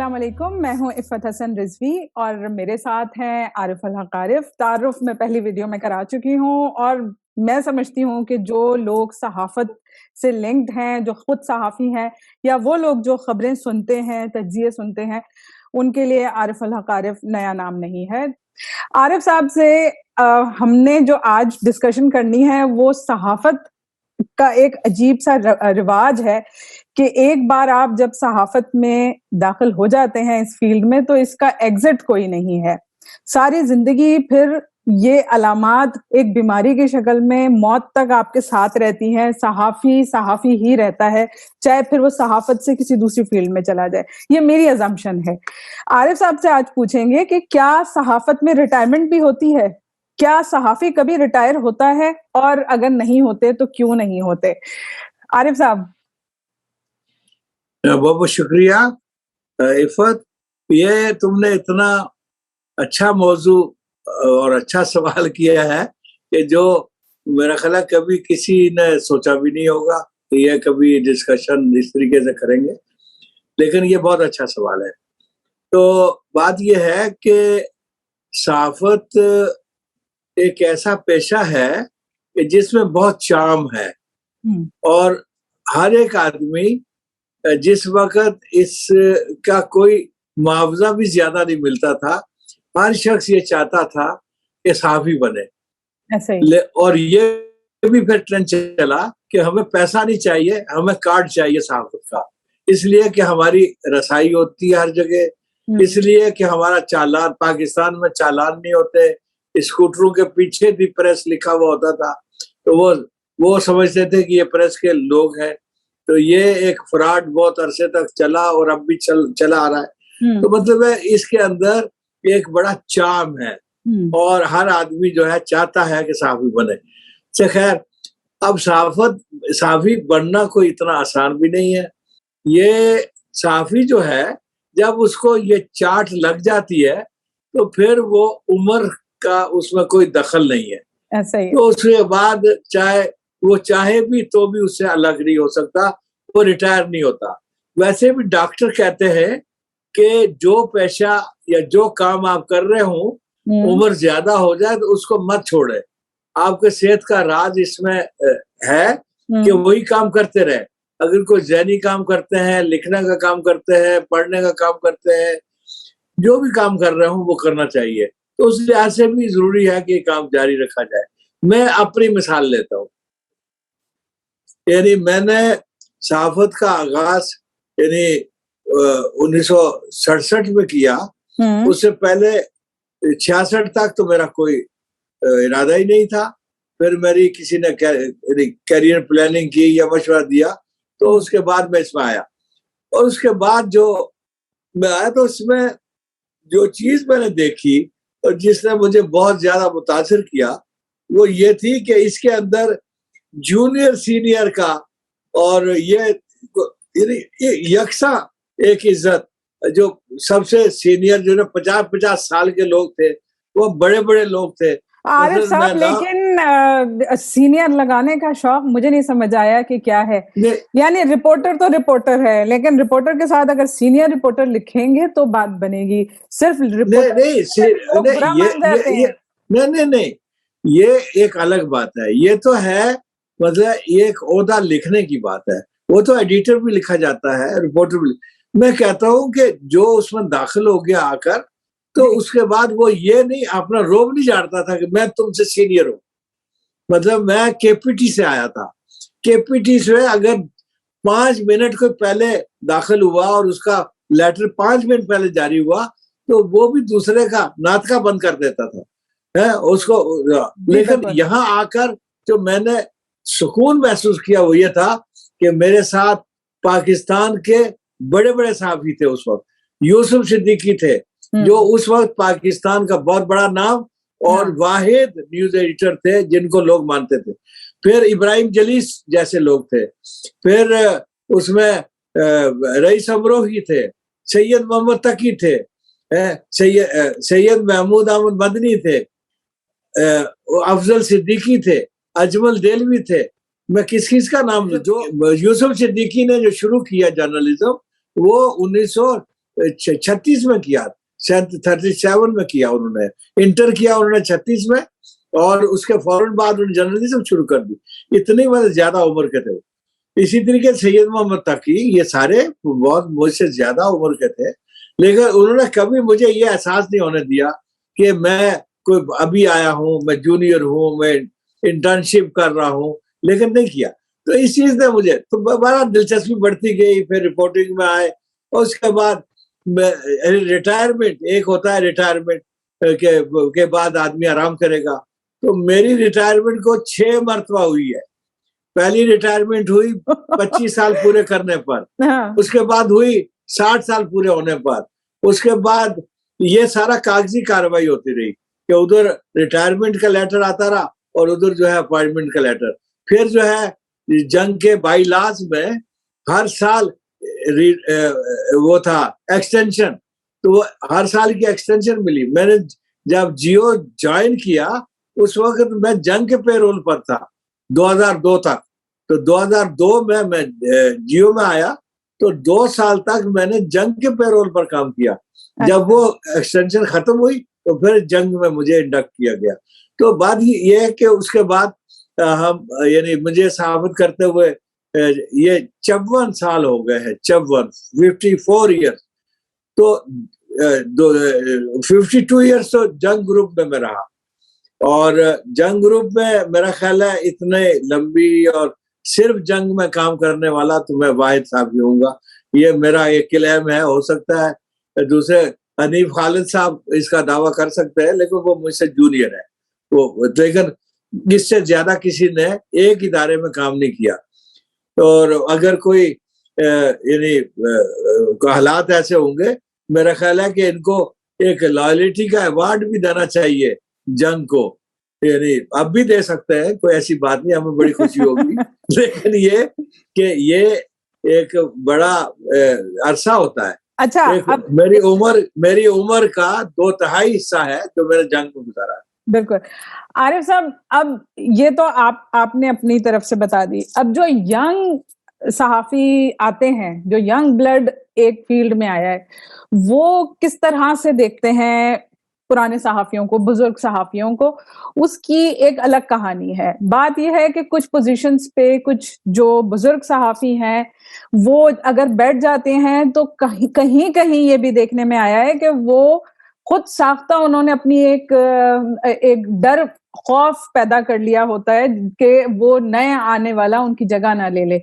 السلام علیکم، میں ہوں عفت حسن رضوی اور میرے ساتھ ہیں عارف الحق عارف۔ تعارف میں پہلی ویڈیو میں کرا چکی ہوں اور میں سمجھتی ہوں کہ جو لوگ صحافت سے لنکڈ ہیں، جو خود صحافی ہیں، یا وہ لوگ جو خبریں سنتے ہیں، تجزیے سنتے ہیں، ان کے لیے عارف الحق عارف نیا نام نہیں ہے۔ عارف صاحب سے ہم نے جو آج ڈسکشن کرنی ہے وہ صحافت کا ایک عجیب سا رواج ہے کہ ایک بار آپ جب صحافت میں داخل ہو جاتے ہیں اس فیلڈ میں تو اس کا ایگزٹ کوئی نہیں ہے۔ ساری زندگی پھر یہ علامات ایک بیماری کی شکل میں موت تک آپ کے ساتھ رہتی ہیں۔ صحافی ہی رہتا ہے، چاہے پھر وہ صحافت سے کسی دوسری فیلڈ میں چلا جائے۔ یہ میری ازمپشن ہے۔ عارف صاحب سے آج پوچھیں گے کہ کیا صحافت میں ریٹائرمنٹ بھی ہوتی ہے؟ کیا صحافی کبھی ریٹائر ہوتا ہے؟ اور اگر نہیں ہوتے تو کیوں نہیں ہوتے؟ عارف صاحب۔ بہت بہت شکریہ عفت، یہ تم نے اتنا اچھا موضوع اور اچھا سوال کیا ہے کہ جو میرا خیال ہے کبھی کسی نے سوچا بھی نہیں ہوگا کہ یہ کبھی ڈسکشن اس طریقے سے کریں گے، لیکن یہ بہت اچھا سوال ہے۔ تو بات یہ ہے کہ صحافت ایک ایسا پیشہ ہے کہ جس میں بہت چارم ہے، اور ہر ایک آدمی جس وقت اس کا کوئی معاوضہ بھی زیادہ نہیں ملتا تھا، ہر شخص یہ چاہتا تھا کہ صحافی بنے، اور یہ بھی پھر ٹرینڈ چلا کہ ہمیں پیسہ نہیں چاہیے، ہمیں کارڈ چاہیے صحافت کا، اس لیے کہ ہماری رسائی ہوتی ہے ہر جگہ، اس لیے کہ ہمارا چالان، پاکستان میں چالان نہیں ہوتے، اسکوٹروں کے پیچھے بھی پریس لکھا ہوا ہوتا تھا، تو وہ سمجھتے تھے کہ یہ پریس کے لوگ ہیں۔ تو یہ ایک فراڈ بہت عرصے تک چلا اور اب بھی چلا آ رہا ہے۔ تو مطلب ہے اس کے اندر ایک بڑا چارم ہے، اور ہر آدمی جو ہے چاہتا ہے کہ صحافی بنے۔ سے خیر، اب صحافی بننا کوئی اتنا آسان بھی نہیں ہے۔ یہ صحافی جو ہے جب اس کو یہ چاٹ لگ جاتی ہے تو پھر وہ عمر کا اس میں کوئی دخل نہیں ہے، تو اس کے بعد وہ چاہے بھی تو بھی اس سے الگ نہیں ہو سکتا، وہ ریٹائر نہیں ہوتا۔ ویسے بھی ڈاکٹر کہتے ہیں کہ جو پیشہ یا جو کام آپ کر رہے ہوں عمر زیادہ ہو جائے تو اس کو مت چھوڑے۔ آپ کے صحت کا راز اس میں ہے کہ وہی کام کرتے رہے۔ اگر کوئی ذہنی کام کرتے ہیں، لکھنے کا کام کرتے ہیں، پڑھنے کا کام کرتے ہیں، جو بھی کام کر رہے ہوں وہ کرنا چاہیے۔ تو اس لحاظ سے بھی ضروری ہے کہ یہ کام جاری رکھا جائے۔ میں اپنی مثال لیتا ہوں، یعنی میں نے صحافت کا آغاز 1967 میں کیا۔ اس سے پہلے 66 تک تو میرا کوئی ارادہ ہی نہیں تھا۔ پھر میری کسی نے کیریئر پلاننگ کی یا مشورہ دیا تو اس کے بعد میں اس میں آیا، اور اس کے بعد جو میں آیا تو اس میں جو چیز میں نے دیکھی اور جس نے مجھے بہت زیادہ متاثر کیا وہ یہ تھی کہ اس کے اندر جونیئر سینئر کا اور یہ یکساں ایک عزت، جو سب سے سینئر جو 50 سال کے لوگ تھے وہ بڑے بڑے لوگ تھے۔ عارف صاحب، لیکن سینئر لگانے کا شوق مجھے نہیں سمجھ آیا کہ کیا ہے۔ یعنی رپورٹر تو رپورٹر ہے، لیکن رپورٹر کے ساتھ اگر سینئر رپورٹر لکھیں گے تو بات بنے گی۔ صرف نہیں، یہ ایک الگ بات ہے۔ یہ تو ہے مطلب یہ ایک عہدہ لکھنے کی بات ہے، وہ تو ایڈیٹر بھی لکھا جاتا ہے، رپورٹر بھی۔ میں کہتا ہوں کہ جو اس میں داخل ہو گیا آ کر، تو اس کے بعد وہ یہ نہیں اپنا روب نہیں جانتا تھا کہ میں تم سے سینئر ہوں۔ مطلب میں کے پی ٹی سے آیا تھا، کے پی ٹی سے اگر 5 منٹ کو پہلے داخل ہوا اور اس کا لیٹر 5 منٹ پہلے جاری ہوا تو وہ بھی دوسرے کا ناطقہ بند کر دیتا تھا اس کو۔ لیکن یہاں آ کر جو میں نے سکون محسوس کیا وہ یہ تھا کہ میرے ساتھ پاکستان کے بڑے بڑے صحافی تھے۔ اس وقت یوسف صدیقی تھے جو اس وقت پاکستان کا بہت بڑا نام اور واحد نیوز ایڈیٹر تھے جن کو لوگ مانتے تھے۔ پھر ابراہیم جلیس جیسے لوگ تھے، پھر اس میں رئیس امروہی تھے، سید محمد تقی تھے، سید محمود احمد مدنی تھے، افضل صدیقی تھے، اجمل دلوی تھے۔ میں کس کا نام لوں؟ جو یوسف صدیقی نے جو شروع کیا جرنلزم وہ 36 میں کیا, 37 میں کیا انہوں نے, انٹر کیا انہوں نے 36 میں, اور اس کے فوراً بعد انہوں نے جرنلزم شروع کر دی. اتنی زیادہ عمر کے تھے. اسی طریقے سے سید محمد تقی, یہ سارے بہت مجھ سے زیادہ عمر کے تھے, لیکن انہوں نے کبھی مجھے یہ احساس نہیں ہونے دیا کہ میں کوئی ابھی آیا ہوں, میں جونیئر ہوں, میں انٹرنشپ کر رہا ہوں, لیکن نہیں کیا. تو اس چیز نے مجھے تو بڑا دلچسپی بڑھتی گئی. پھر رپورٹنگ میں آئے, اور اس کے بعد ریٹائرمنٹ, ایک ہوتا ہے ریٹائرمنٹ کے بعد آدمی آرام کرے گا, تو میری ریٹائرمنٹ کو 6 مرتبہ ہوئی ہے. پہلی ریٹائرمنٹ ہوئی 25 سال پورے کرنے پر, اس کے بعد ہوئی 60 سال پورے ہونے پر, اس کے بعد یہ سارا کاغذی کاروائی ہوتی رہی کہ ادھر ریٹائرمنٹ کا لیٹر آتا رہا اور ادھر جو ہے اپوائنٹمنٹ کا لیٹر. پھر جو ہے جنگ کے بائی لاز میں ہر سال وہ تھا ایکسٹینشن, تو وہ ہر سال کی ایکسٹینشن ملی. میں نے جب جیو جوائن کیا اس وقت میں جنگ کے پے رول پر تھا 2002 تک, تو 2002 میں جیو میں آیا, تو 2 سال تک میں نے جنگ کے پے رول پر کام کیا. جب وہ ایکسٹینشن ختم ہوئی تو پھر جنگ میں مجھے انڈکٹ کیا گیا. تو بات یہ ہے کہ اس کے بعد ہم یعنی مجھے صحافت کرتے ہوئے یہ 54 سال ہو گئے ہیں, 54 ایئرس. تو 52 ایئرس تو جنگ گروپ میں رہا, اور جنگ گروپ میں میرا خیال ہے اتنے لمبی اور صرف جنگ میں کام کرنے والا تو میں واحد صاحب ہی ہوں گا. یہ میرا ایک کلیم ہے. ہو سکتا ہے دوسرے حنیف خالد صاحب اس کا دعویٰ کر سکتے ہیں, لیکن وہ مجھ سے جونیئر ہے, وہ لیکن اس سے زیادہ کسی نے ایک ادارے میں کام نہیں کیا. اور اگر کوئی یعنی حالات ایسے ہوں گے, میرا خیال ہے کہ ان کو ایک لائلٹی کا ایوارڈ بھی دینا چاہیے جنگ کو. یعنی اب بھی دے سکتے ہیں, کوئی ایسی بات نہیں, ہمیں بڑی خوشی ہوگی. لیکن یہ کہ یہ ایک بڑا عرصہ ہوتا ہے. اچھا, میری عمر کا 2/3 حصہ ہے جو میرے جنگ میں گزارا ہے. بالکل. عارف صاحب, اب یہ تو آپ نے اپنی طرف سے بتا دی. اب جو ینگ صحافی آتے ہیں, جو ینگ بلڈ ایک فیلڈ میں آیا ہے, وہ کس طرح سے دیکھتے ہیں پرانے صحافیوں کو, بزرگ صحافیوں کو؟ اس کی ایک الگ کہانی ہے. بات یہ ہے کہ کچھ پوزیشنز پہ کچھ جو بزرگ صحافی ہیں وہ اگر بیٹھ جاتے ہیں تو کہیں یہ بھی دیکھنے میں آیا ہے کہ وہ خود ساختہ انہوں نے اپنی ایک ڈر, خوف پیدا کر لیا ہوتا ہے کہ وہ نئے آنے والا ان کی جگہ نہ لے لے.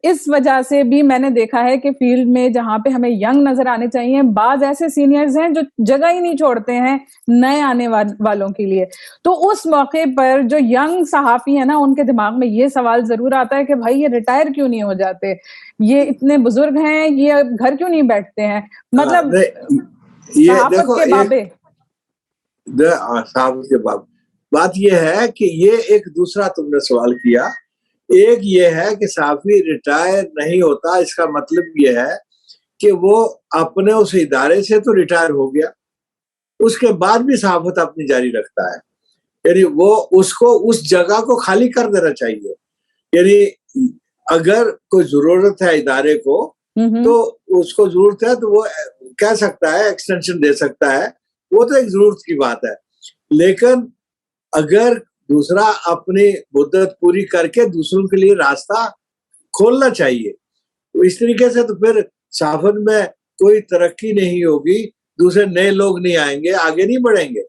اس وجہ سے بھی میں نے دیکھا ہے کہ فیلڈ میں جہاں پہ ہمیں ینگ نظر آنے چاہیے, بعض ایسے سینئرز ہیں جو جگہ ہی نہیں چھوڑتے ہیں نئے آنے والوں کے لیے. تو اس موقع پر جو ینگ صحافی ہیں نا, ان کے دماغ میں یہ سوال ضرور آتا ہے کہ بھائی یہ ریٹائر کیوں نہیں ہو جاتے, یہ اتنے بزرگ ہیں, یہ گھر کیوں نہیں بیٹھتے ہیں. مطلب صحافت کے بابے, صحافت کے باب بات یہ ہے کہ یہ ایک دوسرا تم نے سوال کیا. ایک یہ ہے کہ صحافی ریٹائر نہیں ہوتا, اس کا مطلب یہ ہے کہ وہ اپنے اس ادارے سے تو ریٹائر ہو گیا, اس کے بعد بھی صحافت اپنی جاری رکھتا ہے. یعنی وہ اس کو اس جگہ کو خالی کر دینا چاہیے. یعنی اگر کوئی ضرورت ہے ادارے کو تو اس کو ضرورت ہے تو وہ کہہ سکتا ہے, ایکسٹینشن دے سکتا ہے, وہ تو ایک ضرورت کی بات ہے. لیکن اگر دوسرا اپنی مدت پوری کر کے دوسروں کے لیے راستہ کھولنا چاہیے, اس طریقے سے تو پھر صحافت میں کوئی ترقی نہیں ہوگی, دوسرے نئے لوگ نہیں آئیں گے, آگے نہیں بڑھیں گے.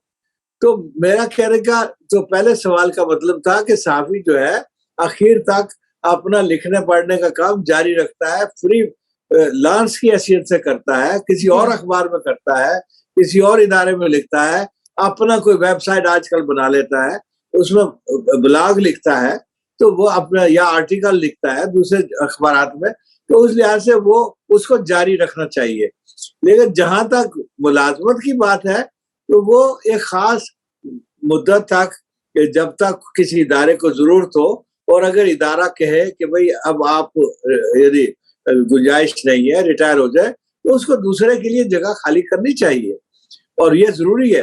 تو میرا کہنے کا جو پہلے سوال کا مطلب تھا کہ صحافی جو ہے آخر تک اپنا لکھنے پڑھنے کا کام جاری رکھتا ہے, فری لانس کی حیثیت سے کرتا ہے, کسی اور اخبار میں کرتا ہے, کسی اور ادارے میں لکھتا ہے, اپنا کوئی ویب سائٹ آج کل بنا لیتا ہے, اس میں بلاگ لکھتا ہے, تو وہ اپنا یا آرٹیکل لکھتا ہے دوسرے اخبارات میں, تو اس لحاظ سے وہ اس کو جاری رکھنا چاہیے. لیکن جہاں تک ملازمت کی بات ہے تو وہ ایک خاص مدت تک, جب تک کسی ادارے کو ضرورت ہو, اور اگر ادارہ کہے کہ بھئی اب آپ یعنی گنجائش نہیں ہے, ریٹائر ہو جائے, تو اس کو دوسرے کے لیے جگہ خالی کرنی چاہیے, اور یہ ضروری ہے.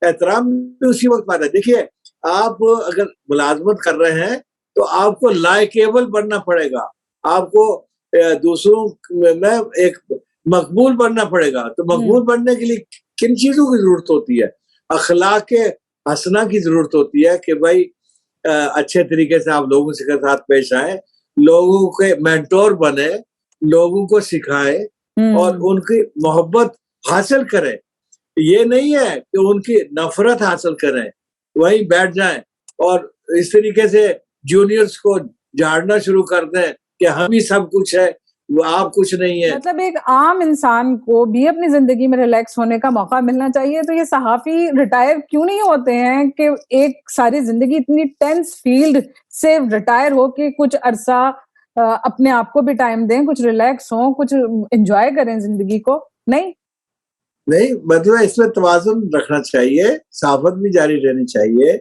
احترام بھی اسی وقت بات ہے. دیکھیے, آپ اگر ملازمت کر رہے ہیں تو آپ کو لائکیبل بننا پڑے گا, آپ کو دوسروں میں ایک مقبول بننا پڑے گا. تو مقبول بننے کے لیے کن چیزوں کی ضرورت ہوتی ہے؟ اخلاق حسنہ کی ضرورت ہوتی ہے کہ بھائی اچھے طریقے سے آپ لوگوں کے ساتھ پیش آئیں, لوگوں کے مینٹور بنے, لوگوں کو سکھائے اور ان کی محبت حاصل کریں. یہ نہیں ہے کہ ان کی نفرت حاصل کریں, وہیں بیٹھ جائیں اور اس طریقے سے جونیئرز کو جھاڑنا شروع کر دیں کہ ہم ہی سب کچھ ہے, وہ آپ کچھ نہیں ہے. مطلب ایک عام انسان کو بھی اپنی زندگی میں ریلیکس ہونے کا موقع ملنا چاہیے. تو یہ صحافی ریٹائر کیوں نہیں ہوتے ہیں کہ ایک ساری زندگی اتنی ٹینس فیلڈ سے ریٹائر ہو کے کچھ عرصہ اپنے آپ کو بھی ٹائم دیں, کچھ ریلیکس ہوں, کچھ انجوائے کریں زندگی کو؟ نہیں, مطلب اس میں توازن رکھنا چاہیے, صحافت بھی جاری رہنی چاہیے,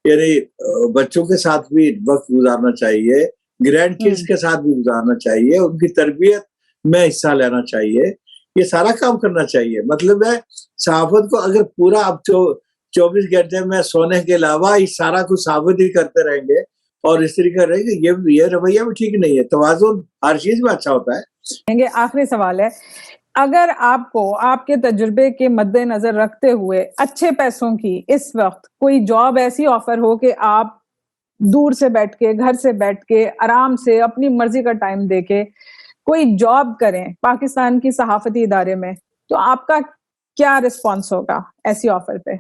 یعنی بچوں کے ساتھ بھی وقت گزارنا چاہیے, گرینڈ کڈز کے ساتھ بھی گزارنا چاہیے, ان کی تربیت میں حصہ لینا چاہیے, یہ سارا کام کرنا چاہیے. مطلب ہے صحافت کو اگر پورا اب 24 گھنٹے میں سونے کے علاوہ یہ سارا کچھ صحافت ہی کرتے رہیں گے اور اس طریقے رہے گا, یہ رویہ بھی ٹھیک نہیں ہے. توازن ہر چیز میں اچھا ہوتا ہے. آخری سوال ہے, اگر آپ کو آپ کے تجربے کے مد نظر رکھتے ہوئے اچھے پیسوں کی اس وقت کوئی جاب ایسی آفر ہو کہ آپ دور سے بیٹھ کے, گھر سے بیٹھ کے, آرام سے اپنی مرضی کا ٹائم دے کے کوئی جاب کریں پاکستان کی صحافتی ادارے میں, تو آپ کا کیا رسپانس ہوگا ایسی آفر پہ؟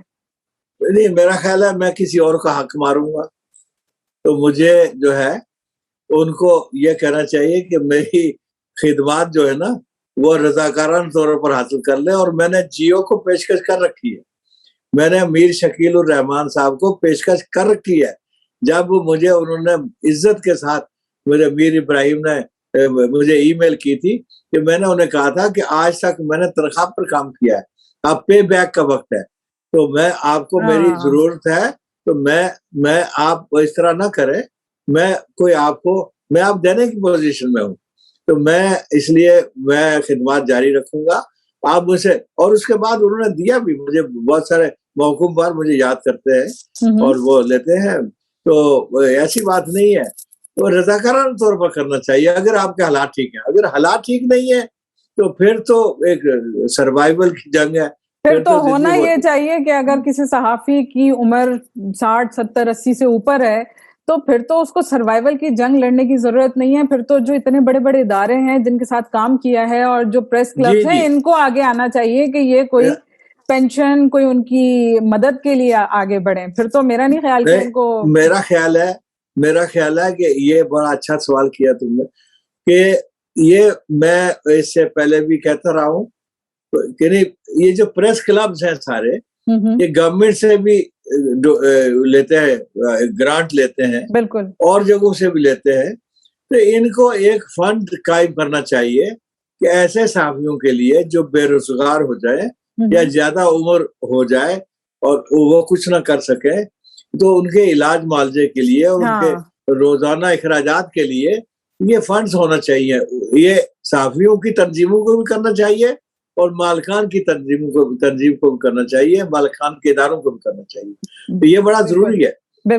نہیں, میرا خیال ہے میں کسی اور کا حق ماروں گا. تو مجھے جو ہے ان کو یہ کہنا چاہیے کہ میری خدمات جو ہے نا وہ رضاکارانہ طور پر حاصل کر لیں. اور میں نے جیو کو پیشکش کر رکھی ہے, میں نے میر شکیل الرحمان صاحب کو پیشکش کر رکھی ہے. جب مجھے انہوں نے عزت کے ساتھ, مجھے میر ابراہیم نے مجھے ای میل کی تھی کہ میں نے انہیں کہا تھا کہ آج تک میں نے تنخواہ پر کام کیا ہے, اب پے بیک کا وقت ہے, تو میں آپ کو میری ضرورت ہے, تو میں آپ اس طرح نہ کریں, میں آپ دینے کی پوزیشن میں ہوں, تو میں اس لیے میں خدمات جاری رکھوں گا آپ مجھے. اور اس کے بعد انہوں نے دیا بھی, مجھے بہت سارے موقعوں پر مجھے یاد کرتے ہیں اور وہ لیتے ہیں, تو ایسی بات نہیں ہے. تو رضاکارانہ طور پر کرنا چاہیے اگر آپ کے حالات ٹھیک ہیں. اگر حالات ٹھیک نہیں ہے تو پھر تو ایک سروائیول کی جنگ ہے. پھر تو ہونا یہ چاہیے کہ اگر کسی صحافی کی عمر 60 70 80 سے اوپر ہے تو پھر تو اس کو سروائیول کی جنگ لڑنے کی ضرورت نہیں ہے. پھر تو جو اتنے بڑے بڑے ادارے ہیں جن کے ساتھ کام کیا ہے اور جو پریس کلبز ہیں ان کو آگے آنا چاہیے کہ یہ کوئی پینشن, کوئی ان کی مدد کے لیے آگے بڑھیں. پھر تو میرا نہیں خیال کہ ان کو, میرا خیال ہے کہ یہ بڑا اچھا سوال کیا تم نے, کہ یہ میں اس سے پہلے بھی کہتا رہا ہوں کہ نہیں, یہ جو پریس کلبز ہیں سارے یہ گورنمنٹ سے بھی لیتے ہیں, گرانٹ لیتے ہیں, بالکل, اور جگہوں سے بھی لیتے ہیں. تو ان کو ایک فنڈ قائم کرنا چاہیے کہ ایسے صحافیوں کے لیے جو بے روزگار ہو جائے یا زیادہ عمر ہو جائے اور وہ کچھ نہ کر سکے, تو ان کے علاج معالجے کے لیے اور ان کے روزانہ اخراجات کے لیے یہ فنڈز ہونا چاہیے. یہ صحافیوں کی تنظیموں کو بھی کرنا چاہیے اور مالکان کی تنظیم کو بھی کرنا چاہیے, مالکان کے اداروں کو بھی کرنا چاہیے. تو یہ بڑا ضروری ہے,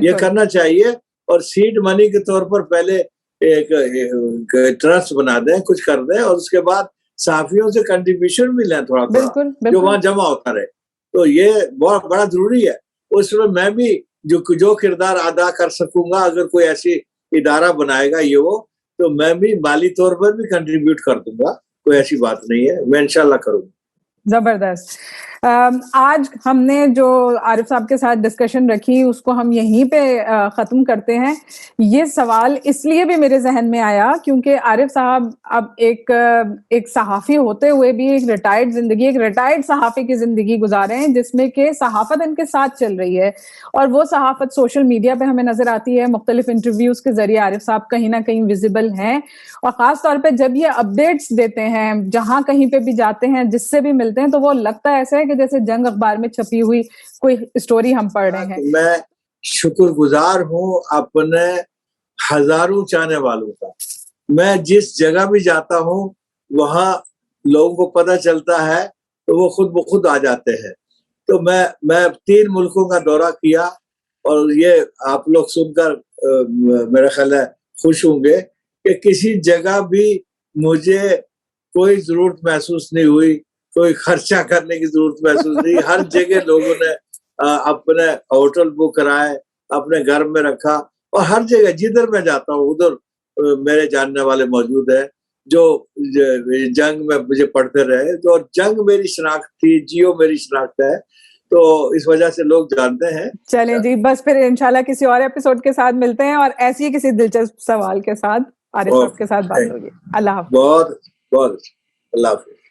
یہ کرنا چاہیے. اور سیڈ منی کے طور پر پہلے ایک ٹرسٹ بنا دیں, کچھ کر دیں, اور اس کے بعد صحافیوں سے کنٹریبیوشن بھی لیں تھوڑا تھوڑا, جو وہاں جمع ہوتا رہے. تو یہ بہت بڑا ضروری ہے. اس میں بھی جو کردار ادا کر سکوں گا, اگر کوئی ایسی ادارہ بنائے گا یہ وہ, تو میں بھی مالی طور پر بھی کنٹریبیوٹ کر دوں گا. کوئی ایسی بات نہیں ہے, میں انشاءاللہ کروں گا. زبردست. آج ہم نے جو عارف صاحب کے ساتھ ڈسکشن رکھی اس کو ہم یہیں پہ ختم کرتے ہیں. یہ سوال اس لیے بھی میرے ذہن میں آیا کیونکہ عارف صاحب اب ایک صحافی ہوتے ہوئے بھی ایک ریٹائرڈ صحافی کی زندگی گزارے ہیں جس میں کہ صحافت ان کے ساتھ چل رہی ہے, اور وہ صحافت سوشل میڈیا پہ ہمیں نظر آتی ہے. مختلف انٹرویوز کے ذریعے عارف صاحب کہیں نہ کہیں ویزیبل ہیں, اور خاص طور پہ جب یہ اپڈیٹس دیتے ہیں جہاں کہیں پہ بھی جاتے ہیں, جس سے بھی ملتے ہیں, تو وہ لگتا ہے ایسا ہے کہ جیسے جنگ اخبار میں چھپی ہوئی کوئی اسٹوری ہم پڑھ رہے ہیں. میں شکر گزار ہوں اپنے ہزاروں چاہنے والوں کا. میں جس جگہ بھی جاتا ہوں وہاں لوگوں کو پتہ چلتا ہے تو وہ خود بخود آ جاتے ہیں. تو میں 3 ملکوں کا دورہ کیا, اور یہ آپ لوگ سن کر میرا خیال ہے خوش ہوں گے کہ کسی جگہ بھی مجھے کوئی ضرورت محسوس نہیں ہوئی, کوئی خرچہ کرنے کی ضرورت محسوس نہیں. ہر جگہ لوگوں نے اپنے ہوٹل بک کرائے, اپنے گھر میں رکھا, اور ہر جگہ جدھر میں جاتا ہوں ادھر میرے جاننے والے موجود ہیں جو جنگ میں مجھے پڑھتے رہے. تو جنگ میری شناخت تھی, جیو میری شناخت ہے, تو اس وجہ سے لوگ جانتے ہیں. چلیں جی, بس پھر انشاءاللہ کسی اور ایپیسوڈ کے ساتھ ملتے ہیں, اور ایسی کسی دلچسپ سوال کے ساتھ عارف صاحب کے ساتھ بات ہوگی. اللہ حافظ. بہت بہت اللہ حافظ.